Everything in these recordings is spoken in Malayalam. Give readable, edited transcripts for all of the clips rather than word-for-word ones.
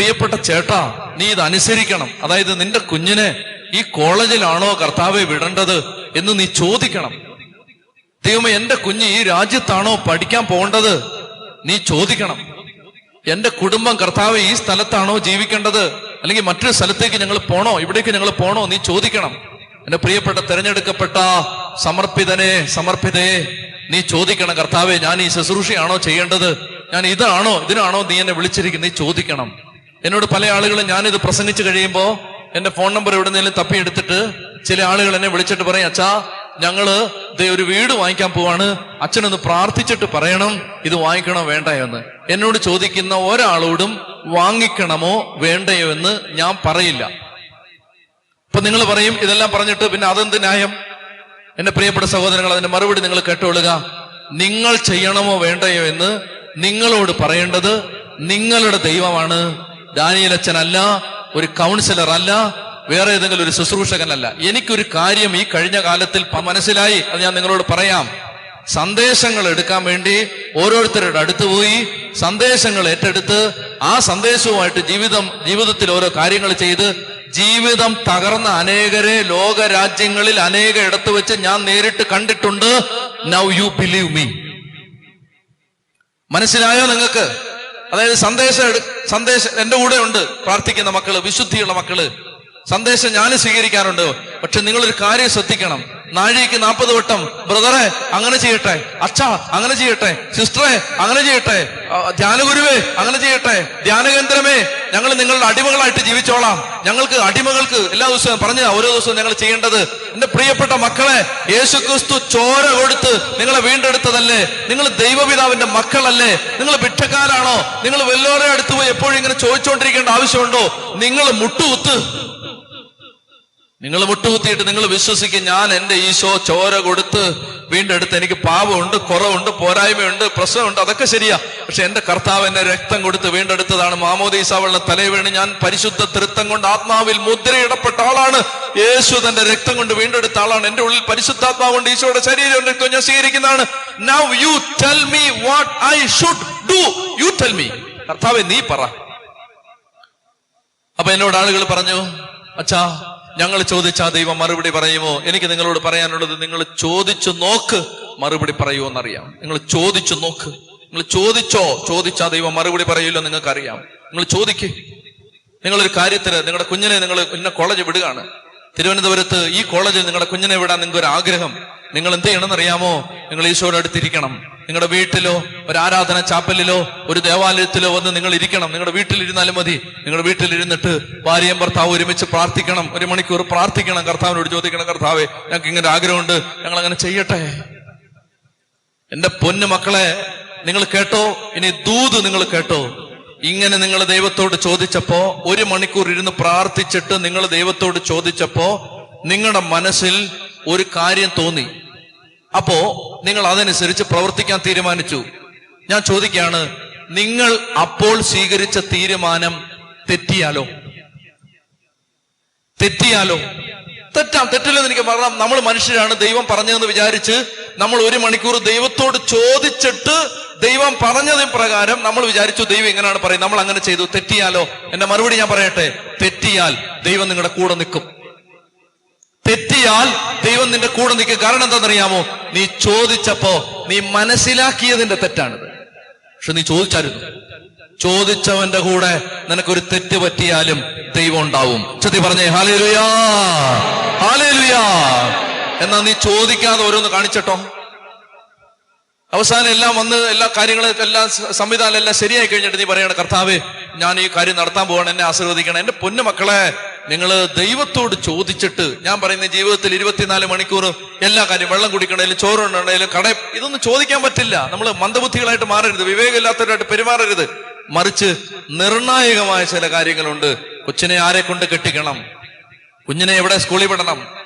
പ്രിയപ്പെട്ട ചേട്ടാ, നീ ഇത് അനുസരിക്കണം. അതായത് നിന്റെ കുഞ്ഞിനെ ഈ കോളേജിലാണോ കർത്താവെ വിടേണ്ടത് എന്ന് നീ ചോദിക്കണം. ദൈവമേ, എന്റെ കുഞ്ഞ് ഈ രാജ്യത്താണോ പഠിക്കാൻ പോകേണ്ടത് നീ ചോദിക്കണം. എന്റെ കുടുംബം കർത്താവെ ഈ സ്ഥലത്താണോ ജീവിക്കേണ്ടത്, അല്ലെങ്കിൽ മറ്റൊരു സ്ഥലത്തേക്ക് ഞങ്ങൾ പോണോ, ഇവിടേക്ക് ഞങ്ങൾ പോണോ, നീ ചോദിക്കണം. എന്റെ പ്രിയപ്പെട്ട തെരഞ്ഞെടുക്കപ്പെട്ട സമർപ്പിതയെ നീ ചോദിക്കണം, കർത്താവെ ഞാൻ ഈ ശുശ്രൂഷയാണോ ചെയ്യേണ്ടത്, ഞാൻ ഇതിനാണോ നീ എന്നെ വിളിച്ചിരിക്കുന്നത്, നീ ചോദിക്കണം. എന്നോട് പല ആളുകളും ഞാനിത് പ്രസംഗിച്ചു കഴിയുമ്പോ എന്റെ ഫോൺ നമ്പർ എവിടെന്നെങ്കിലും തപ്പിയെടുത്തിട്ട് ചില ആളുകൾ എന്നെ വിളിച്ചിട്ട് പറയും, അച്ഛാ ഞങ്ങള് ഒരു വീട് വാങ്ങിക്കാൻ പോവാണ്, അച്ഛനൊന്ന് പ്രാർത്ഥിച്ചിട്ട് പറയണം ഇത് വാങ്ങിക്കണോ വേണ്ടയോ എന്ന്. എന്നോട് ചോദിക്കുന്ന ഒരാളോടും വാങ്ങിക്കണമോ വേണ്ടയോ എന്ന് ഞാൻ പറയില്ല. അപ്പൊ നിങ്ങൾ പറയും ഇതെല്ലാം പറഞ്ഞിട്ട് പിന്നെ അതെന്ത് ന്യായം? എന്റെ പ്രിയപ്പെട്ട സഹോദരങ്ങൾ, അതിന്റെ മറുപടി നിങ്ങൾ കേട്ടോളുക. നിങ്ങൾ ചെയ്യണമോ വേണ്ടയോ എന്ന് നിങ്ങളോട് പറയേണ്ടത് നിങ്ങളുടെ ദൈവമാണ്. ദാനിയേൽ അച്ഛനല്ല, ഒരു കൗൺസിലർ അല്ല, വേറെ ഏതെങ്കിലും ഒരു ശുശ്രൂഷകനല്ല. എനിക്കൊരു കാര്യം ഈ കഴിഞ്ഞ കാലത്തിൽ മനസ്സിലായി, അത് ഞാൻ നിങ്ങളോട് പറയാം. സന്ദേശങ്ങൾ എടുക്കാൻ വേണ്ടി ഓരോരുത്തരുടെ അടുത്ത് പോയി സന്ദേശങ്ങൾ ഏറ്റെടുത്ത് ആ സന്ദേശവുമായിട്ട് ജീവിതത്തിൽ ഓരോ കാര്യങ്ങൾ ചെയ്ത് ജീവിതം തകർന്ന അനേകരെ ലോകരാജ്യങ്ങളിൽ അനേക ഇടത്ത് വെച്ച് ഞാൻ നേരിട്ട് കണ്ടിട്ടുണ്ട്. Now you believe me. മനസ്സിലായോ നിങ്ങൾക്ക്? അതായത് സന്ദേശം എന്റെ കൂടെ ഉണ്ട്, പ്രാർത്ഥിക്കുന്ന മക്കള്, വിശുദ്ധിയുള്ള മക്കള്. സന്ദേശം ഞാൻ സ്വീകരിക്കാറുണ്ട്. പക്ഷെ നിങ്ങളൊരു കാര്യം ശ്രദ്ധിക്കണം. നാഴികയ്ക്ക് 40 വട്ടം ബ്രദറെ അങ്ങനെ ചെയ്യട്ടെ, അച്ഛാ അങ്ങനെ ചെയ്യട്ടെ, സിസ്റ്ററെ അങ്ങനെ ചെയ്യട്ടെ, ധ്യാനഗുരുവേ അങ്ങനെ ചെയ്യട്ടെ, ധ്യാനകേന്ദ്രമേ ഞങ്ങൾ നിങ്ങളുടെ അടിമകളായിട്ട് ജീവിച്ചോളാം, ഞങ്ങൾക്ക് അടിമകൾക്ക് എല്ലാ ദിവസവും പറഞ്ഞ ഓരോ ദിവസവും ഞങ്ങൾ ചെയ്യേണ്ടത്. എന്റെ പ്രിയപ്പെട്ട മക്കളെ, യേശുക്രിസ്തു ചോര കൊടുത്ത് നിങ്ങളെ വീണ്ടെടുത്തതല്ലേ? നിങ്ങൾ ദൈവപിതാവിന്റെ മക്കളല്ലേ? നിങ്ങൾ ഭിക്ഷക്കാരാണോ? നിങ്ങൾ വല്ലോരെ അടുത്ത് പോയി എപ്പോഴും ഇങ്ങനെ ചോദിച്ചുകൊണ്ടിരിക്കേണ്ട ആവശ്യമുണ്ടോ? നിങ്ങൾ മുട്ടുകുത്തിയിട്ട് നിങ്ങൾ വിശ്വസിക്കും, ഞാൻ എന്റെ ഈശോ ചോര കൊടുത്ത് വീണ്ടെടുത്ത്, എനിക്ക് പാപമുണ്ട്, കുറവുണ്ട്, പോരായ്മയുണ്ട്, പ്രശ്നമുണ്ട്, അതൊക്കെ ശരിയാ. പക്ഷെ എന്റെ കർത്താവ് എന്നെ രക്തം കൊടുത്ത് വീണ്ടെടുത്തതാണ്. മാമോദീസ വെള്ളം തലയിൽ വീണ് ഞാൻ പരിശുദ്ധ തൃത്വം കൊണ്ട് ആത്മാവിൽ മുദ്രയിടപ്പെട്ട ആളാണ്. യേശു തന്റെ രക്തം കൊണ്ട് വീണ്ടെടുത്ത ആളാണ്. എന്റെ ഉള്ളിൽ പരിശുദ്ധാത്മാവ് കൊണ്ട് ഈശോയുടെ ശരീരം രക്തം ഞാൻ സ്വീകരിക്കുന്നതാണ്. Now you tell me what I should do. You tell me. കർത്താവേ നീ പറ. അപ്പൊ എന്നോട് ആളുകൾ പറഞ്ഞു, അച്ഛാ ഞങ്ങൾ ചോദിച്ചാ ദൈവം മറുപടി പറയുമോ? എനിക്ക് നിങ്ങളോട് പറയാനുള്ളത്, നിങ്ങൾ ചോദിച്ചു നോക്ക്, മറുപടി പറയുമോ എന്നറിയാം. നിങ്ങൾ ചോദിച്ചു നോക്ക്. നിങ്ങൾ ചോദിച്ചാ ദൈവം മറുപടി പറയില്ലോ നിങ്ങൾക്കറിയാം. നിങ്ങൾ ചോദിക്കേ. നിങ്ങളൊരു കാര്യത്തിന് നിങ്ങളുടെ കുഞ്ഞിനെ നിങ്ങൾ ഇന്ന കോളേജ് വിടുകയാണ്, തിരുവനന്തപുരത്ത് ഈ കോളേജിൽ നിങ്ങളുടെ കുഞ്ഞിനെ വിടാൻ നിങ്ങൾക്ക് ഒരു ആഗ്രഹം. നിങ്ങൾ എന്ത് ചെയ്യണമെന്നറിയാമോ? നിങ്ങൾ ഈശോയുടെ അടുത്തിരിക്കണം. നിങ്ങളുടെ വീട്ടിലോ ഒരു ആരാധന ചാപ്പലിലോ ഒരു ദേവാലയത്തിലോ വന്ന് നിങ്ങൾ ഇരിക്കണം. നിങ്ങളുടെ വീട്ടിലിരുന്നാലും മതി. നിങ്ങളുടെ വീട്ടിലിരുന്നിട്ട് ഭാര്യയും ഭർത്താവ് ഒരുമിച്ച് പ്രാർത്ഥിക്കണം. 1 മണിക്കൂർ പ്രാർത്ഥിക്കണം. കർത്താവിനോട് ചോദിക്കണം, കർത്താവേ ഞങ്ങൾക്ക് ഇങ്ങനെ ആഗ്രഹമുണ്ട്, ഞങ്ങൾ അങ്ങനെ ചെയ്യട്ടെ. എന്റെ പൊന്നു മക്കളെ, നിങ്ങൾ കേട്ടോ, ഇനി ദൂത് നിങ്ങൾ കേട്ടോ. ഇങ്ങനെ നിങ്ങൾ ദൈവത്തോട് ചോദിച്ചപ്പോ, 1 മണിക്കൂർ ഇരുന്ന് പ്രാർത്ഥിച്ചിട്ട് നിങ്ങൾ ദൈവത്തോട് ചോദിച്ചപ്പോ നിങ്ങളുടെ മനസ്സിൽ ഒരു കാര്യം തോന്നി. അപ്പോ നിങ്ങൾ അതനുസരിച്ച് പ്രവർത്തിക്കാൻ തീരുമാനിച്ചു. ഞാൻ ചോദിക്കുകയാണ്, നിങ്ങൾ അപ്പോൾ സ്വീകരിച്ച തീരുമാനം തെറ്റിയാലോ? തെറ്റില്ലെന്ന് എനിക്ക് പറയാം. നമ്മൾ മനുഷ്യരാണ്. ദൈവം പറഞ്ഞതെന്ന് വിചാരിച്ച് നമ്മൾ 1 മണിക്കൂർ ദൈവത്തോട് ചോദിച്ചിട്ട് ദൈവം പറഞ്ഞതിന് പ്രകാരം നമ്മൾ വിചാരിച്ചു ദൈവം എങ്ങനെയാണ് പറയുന്നത്, നമ്മൾ അങ്ങനെ ചെയ്തു. തെറ്റിയാലോ? എന്റെ മറുപടി ഞാൻ പറയട്ടെ. തെറ്റിയാൽ ദൈവം നിങ്ങളുടെ കൂടെ നിൽക്കും. തെറ്റിയാൽ ദൈവം നിന്റെ കൂടെ നിൽക്കും. കാരണം എന്താണെന്നറിയാമോ? നീ ചോദിച്ചപ്പോ നീ മനസ്സിലാക്കിയതിന്റെ തെറ്റാണിത്. പക്ഷെ നീ ചോദിച്ചവന്റെ കൂടെ നിനക്കൊരു തെറ്റ് പറ്റിയാലും ദൈവം ഉണ്ടാവും. ചൊല്ലി പറഞ്ഞേ ഹല്ലേലൂയാ, ഹല്ലേലൂയാ. എന്നാ നീ ചോദിക്കാതെ ഓരോന്ന് കാണിച്ചട്ടോ. അവസാനം എല്ലാം വന്ന് എല്ലാ കാര്യങ്ങളും എല്ലാം സംവിധാനം എല്ലാം ശരിയായി കഴിഞ്ഞിട്ട് നീ പറയണം, കർത്താവേ ഞാൻ ഈ കാര്യം നടത്താൻ പോവാണ്, എന്നെ ആശീർവദിക്കണം. എന്റെ പൊന്നു മക്കളെ, നിങ്ങൾ ദൈവത്തോട് ചോദിച്ചിട്ട്, ഞാൻ പറയുന്ന ജീവിതത്തിൽ 24 മണിക്കൂർ എല്ലാ കാര്യം, വെള്ളം കുടിക്കണേലും ചോറുണ്ടെങ്കിലും ഇതൊന്നും ചോദിക്കാൻ പറ്റില്ല. നമ്മൾ മന്ദബുദ്ധികളായിട്ട് മാറരുത്, വിവേകമില്ലാത്തവരായിട്ട് പെരുമാറരുത്. മറിച്ച് നിർണായകമായ ചില കാര്യങ്ങളുണ്ട്. കൊച്ചിനെ ആരെ കൊണ്ട് കെട്ടിക്കണം, കുഞ്ഞിനെ എവിടെ സ്കൂളിൽ വിടണം,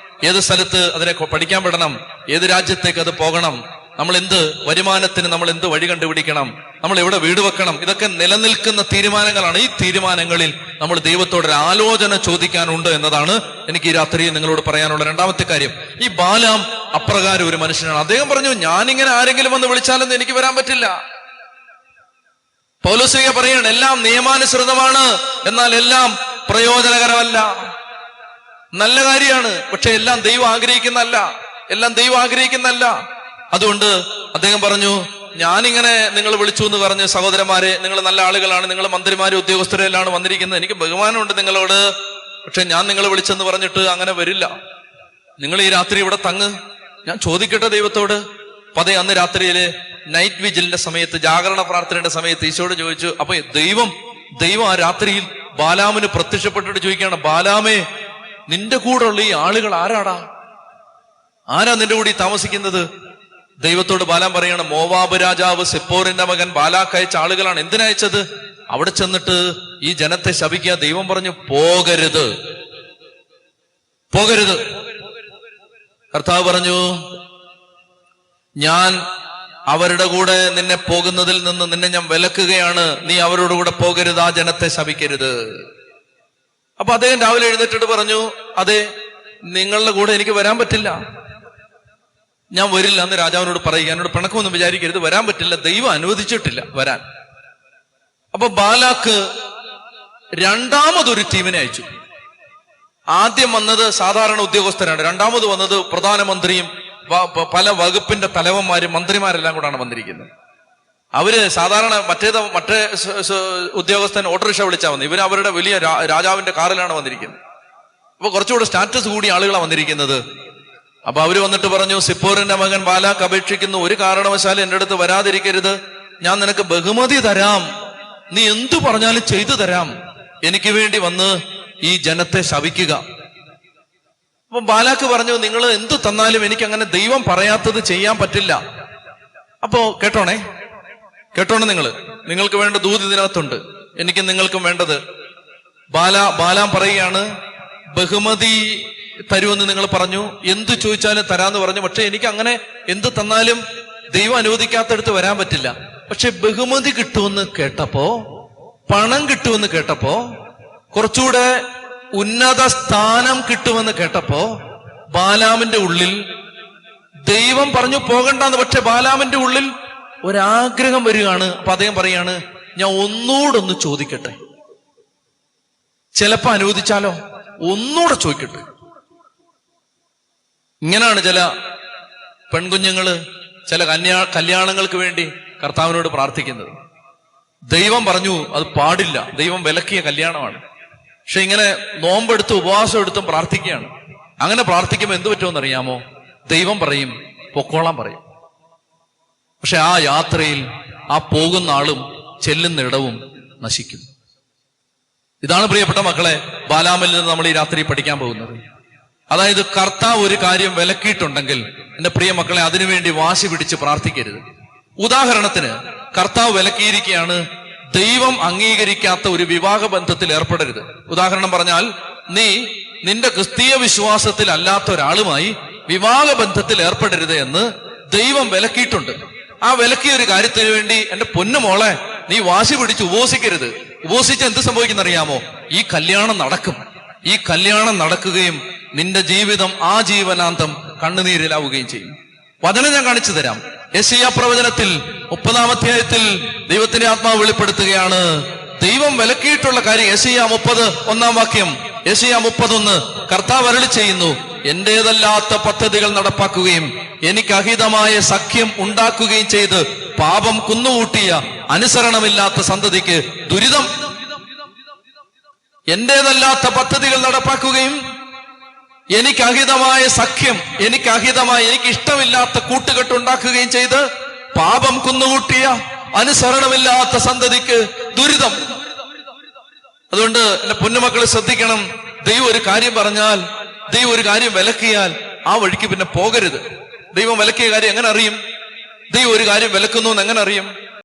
ഏത് സ്ഥലത്ത് അതിനെ പഠിക്കാൻ വിടണം, ഏത് രാജ്യത്തേക്ക് അത് പോകണം, നമ്മൾ എന്ത് വരുമാനത്തിന് നമ്മൾ എന്ത് വഴി കണ്ടുപിടിക്കണം, നമ്മൾ എവിടെ വീട് വെക്കണം, ഇതൊക്കെ നിലനിൽക്കുന്ന തീരുമാനങ്ങളാണ്. ഈ തീരുമാനങ്ങളിൽ നമ്മൾ ദൈവത്തോടൊരു ആലോചന ചോദിക്കാനുണ്ട് എന്നതാണ് എനിക്ക് ഈ രാത്രി നിങ്ങളോട് പറയാനുള്ള രണ്ടാമത്തെ കാര്യം. ഈ ബാലാം അപ്രകാരം ഒരു മനുഷ്യനാണ്. അദ്ദേഹം പറഞ്ഞു, ഞാനിങ്ങനെ ആരെങ്കിലും വന്ന് വിളിച്ചാലൊന്നും എനിക്ക് വരാൻ പറ്റില്ല. പൗലോസ്ലീഹ പറയാണ് എല്ലാം നിയമാനുസൃതമാണ്, എന്നാൽ എല്ലാം പ്രയോജനകരമല്ല. നല്ല കാര്യമാണ്, പക്ഷെ എല്ലാം ദൈവം ആഗ്രഹിക്കുന്നല്ല. അതുകൊണ്ട് അദ്ദേഹം പറഞ്ഞു, ഞാനിങ്ങനെ നിങ്ങൾ വിളിച്ചു എന്ന് പറഞ്ഞ്, സഹോദരന്മാരെ നിങ്ങൾ നല്ല ആളുകളാണ്, നിങ്ങൾ മന്ത്രിമാരും ഉദ്യോഗസ്ഥരെല്ലാം വന്നിരിക്കുന്നത്, എനിക്ക് ബഹുമാനമുണ്ട് നിങ്ങളോട്, പക്ഷെ ഞാൻ നിങ്ങളെ വിളിച്ചെന്ന് പറഞ്ഞിട്ട് അങ്ങനെ വരില്ല. നിങ്ങൾ ഈ രാത്രി ഇവിടെ തങ്ങ്, ഞാൻ ചോദിക്കട്ടെ ദൈവത്തോട്. അതെ, അന്ന് രാത്രിയില് നൈറ്റ് വിജിലിന്റെ സമയത്ത്, ജാഗരണ പ്രാർത്ഥനയുടെ സമയത്ത് ഈശോയോട് ചോദിച്ചു. അപ്പൊ ദൈവം ആ രാത്രിയിൽ ബാലാമിന് പ്രത്യക്ഷപ്പെട്ടിട്ട് ചോദിക്കുകയാണ്, ബാലാമേ, നിന്റെ കൂടെ ഉള്ള ഈ ആളുകൾ ആരാ നിന്റെ കൂടി താമസിക്കുന്നത്? ദൈവത്തോട് ബാലാം പറയാണ്, മോവാബ് രാജാവ് സിപ്പോറിന്റെ മകൻ ബാലാക്ക് അയച്ച ആളുകളാണ്. എന്തിനയച്ചത്? അവിടെ ചെന്നിട്ട് ഈ ജനത്തെ ശപിക്കുക. ദൈവം പറഞ്ഞു, പോകരുത്. കർത്താവ് പറഞ്ഞു, ഞാൻ അവരുടെ കൂടെ നിന്നെ പോകുന്നതിൽ നിന്ന് നിന്നെ ഞാൻ വിലക്കുകയാണ്, നീ അവരുടെ കൂടെ പോകരുത്, ആ ജനത്തെ ശപിക്കരുത്. അപ്പൊ അദ്ദേഹം രാവിലെ എഴുന്നേറ്റിട്ട് പറഞ്ഞു, അതെ, നിങ്ങളുടെ കൂടെ എനിക്ക് വരാൻ പറ്റില്ല, ഞാൻ വരില്ല എന്ന് രാജാവിനോട് പറയുക. എന്നോട് പിണക്കമൊന്നും വിചാരിക്കരുത്, വരാൻ പറ്റില്ല, ദൈവം അനുവദിച്ചിട്ടില്ല വരാൻ. അപ്പൊ ബാലാക്ക് രണ്ടാമതൊരു ടീമിനെ അയച്ചു. ആദ്യം വന്നത് സാധാരണ ഉദ്യോഗസ്ഥരാണ്, രണ്ടാമത് വന്നത് പ്രധാനമന്ത്രിയും പല വകുപ്പിന്റെ തലവന്മാരും മന്ത്രിമാരെല്ലാം കൂടാണ് വന്നിരിക്കുന്നത്. അവര് സാധാരണ മറ്റേ ഉദ്യോഗസ്ഥൻ ഓട്ടോറിക്ഷ വിളിച്ചാൽ വന്നത്, ഇവര് അവരുടെ വലിയ രാജാവിന്റെ കാറിലാണ് വന്നിരിക്കുന്നത്. അപ്പൊ കുറച്ചുകൂടെ സ്റ്റാറ്റസ് കൂടി ആളുകളാണ് വന്നിരിക്കുന്നത്. അപ്പൊ അവര് വന്നിട്ട് പറഞ്ഞു, സിപ്പോറിന്റെ മകൻ ബാലാക്ക് അപേക്ഷിക്കുന്നു, ഒരു കാരണവശാലും എന്റെ അടുത്ത് വരാതിരിക്കരുത്, ഞാൻ നിനക്ക് ബഹുമതി തരാം, നീ എന്തു പറഞ്ഞാലും ചെയ്തു തരാം, എനിക്ക് വേണ്ടി വന്ന് ഈ ജനത്തെ ശപിക്കുക. അപ്പൊ ബാലാക്ക് പറഞ്ഞു, നിങ്ങൾ എന്തു തന്നാലും എനിക്ക് അങ്ങനെ ദൈവം പറയാത്തത് ചെയ്യാൻ പറ്റില്ല. അപ്പോ കേട്ടോണേ, നിങ്ങൾക്ക് വേണ്ട ദൂത് ഇതിനകത്തുണ്ട്, എനിക്ക് നിങ്ങൾക്കും വേണ്ടത്. ബാലാം പറയുകയാണ്, ബഹുമതി തരുമെന്ന് നിങ്ങൾ പറഞ്ഞു, എന്തു ചോദിച്ചാലും തരാന്ന് പറഞ്ഞു, പക്ഷെ എനിക്ക് അങ്ങനെ എന്ത് തന്നാലും ദൈവം അനുവദിക്കാത്തടുത്ത് വരാൻ പറ്റില്ല. പക്ഷെ ബഹുമതി കിട്ടുമെന്ന് കേട്ടപ്പോ, പണം കിട്ടുമെന്ന് കേട്ടപ്പോ, കുറച്ചുകൂടെ ഉന്നത സ്ഥാനം കിട്ടുമെന്ന് കേട്ടപ്പോ ബാലാമിന്റെ ഉള്ളിൽ ദൈവം പറഞ്ഞു പോകണ്ടെന്ന്, പക്ഷെ ബാലാമിന്റെ ഉള്ളിൽ ഒരാഗ്രഹം വരികയാണ്. അപ്പൊ അദ്ദേഹം പറയാണ്, ഞാൻ ഒന്നുകൂടൊന്ന് ചോദിക്കട്ടെ, ചിലപ്പോ അനുവദിച്ചാലോ, ഒന്നുകൂടെ ചോദിക്കട്ടെ. ഇങ്ങനെയാണ് ചില പെൺകുഞ്ഞുങ്ങള് ചില കല്യാണങ്ങൾക്ക് വേണ്ടി കർത്താവിനോട് പ്രാർത്ഥിക്കുന്നത്. ദൈവം പറഞ്ഞു അത് പാടില്ല, ദൈവം വിലക്കിയ കല്യാണമാണ്, പക്ഷെ ഇങ്ങനെ നോമ്പെടുത്തും ഉപവാസം എടുത്തും പ്രാർത്ഥിക്കുകയാണ്. അങ്ങനെ പ്രാർത്ഥിക്കുമ്പോൾ എന്ത് പറ്റുമെന്ന് അറിയാമോ? ദൈവം പറയും പൊക്കോളാൻ പറയും. പക്ഷെ ആ യാത്രയിൽ ആ പോകുന്ന ആളും ചെല്ലുന്ന ഇടവും നശിക്കും. ഇതാണ് പ്രിയപ്പെട്ട മക്കളെ ബാലാമിൽ നിന്ന് നമ്മൾ ഈ രാത്രി പഠിക്കാൻ പോകുന്നത്. അതായത് കർത്താവ് ഒരു കാര്യം വിലക്കിയിട്ടുണ്ടെങ്കിൽ എന്റെ പ്രിയ മക്കളെ അതിനുവേണ്ടി വാശി പിടിച്ച് പ്രാർത്ഥിക്കരുത്. ഉദാഹരണത്തിന് കർത്താവ് വിലക്കിയിരിക്കുകയാണ്, ദൈവം അംഗീകരിക്കാത്ത ഒരു വിവാഹ ബന്ധത്തിൽ ഏർപ്പെടരുത്. ഉദാഹരണം പറഞ്ഞാൽ, നിന്റെ ക്രിസ്തീയ വിശ്വാസത്തിൽ അല്ലാത്ത ഒരാളുമായി വിവാഹ ബന്ധത്തിൽ ഏർപ്പെടരുത് എന്ന് ദൈവം വിലക്കിയിട്ടുണ്ട്. ആ വിലക്കിയ ഒരു കാര്യത്തിന് വേണ്ടി എന്റെ പൊന്നുമോളെ നീ വാശി പിടിച്ച് ഉപവസിക്കരുത്. ഉപവസിച്ച് എന്ത് സംഭവിക്കുന്നറിയാമോ? ഈ കല്യാണം നടക്കും. ഈ കല്യാണം നടക്കുകയും നിന്റെ ജീവിതം ആ ജീവനാന്തം കണ്ണുനീരിലാവുകയും ചെയ്യും. വചനം ഞാൻ കാണിച്ചു തരാം. യെശയ്യാ പ്രവചനത്തിൽ 30-ാം അധ്യായത്തിൽ ദൈവത്തിന്റെ ആത്മാവ് വെളിപ്പെടുത്തുകയാണ്. ദൈവം വിലക്കിയിട്ടുള്ള കാര്യം യെശയ്യാ 30:1 വാക്യം, യെശയ്യാ 30:1, കർത്താവ് അരുളി ചെയ്യുന്നു, എന്റേതല്ലാത്ത പദ്ധതികൾ നടപ്പാക്കുകയും എനിക്ക് അഹിതമായ സഖ്യം ഉണ്ടാക്കുകയും ചെയ്ത് പാപം കുന്നുകൂട്ടിയ അനുസരണമില്ലാത്ത സന്തതിക്ക് ദുരിതം. എന്റേതല്ലാത്ത പദ്ധതികൾ നടപ്പാക്കുകയും എനിക്ക് അഹിതമായ സഖ്യം, എനിക്ക് ഇഷ്ടമില്ലാത്ത കൂട്ടുകെട്ടുണ്ടാക്കുകയും ചെയ്ത് പാപം കുന്നുകൂട്ടിയ അനുസരണമില്ലാത്ത സന്തതിക്ക് ദുരിതം. അതുകൊണ്ട് എന്റെ പൊന്നുമക്കളെ ശ്രദ്ധിക്കണം. ദൈവം ഒരു കാര്യം പറഞ്ഞാൽ, ദൈവം ഒരു കാര്യം വിലക്കിയാൽ ആ വഴിക്ക് പിന്നെ പോകരുത്. ദൈവം വിലക്കിയ കാര്യം എങ്ങനെ അറിയും? ദൈവം ഒരു കാര്യം വിലക്കുന്നു എന്ന് എങ്ങനെ അറിയും?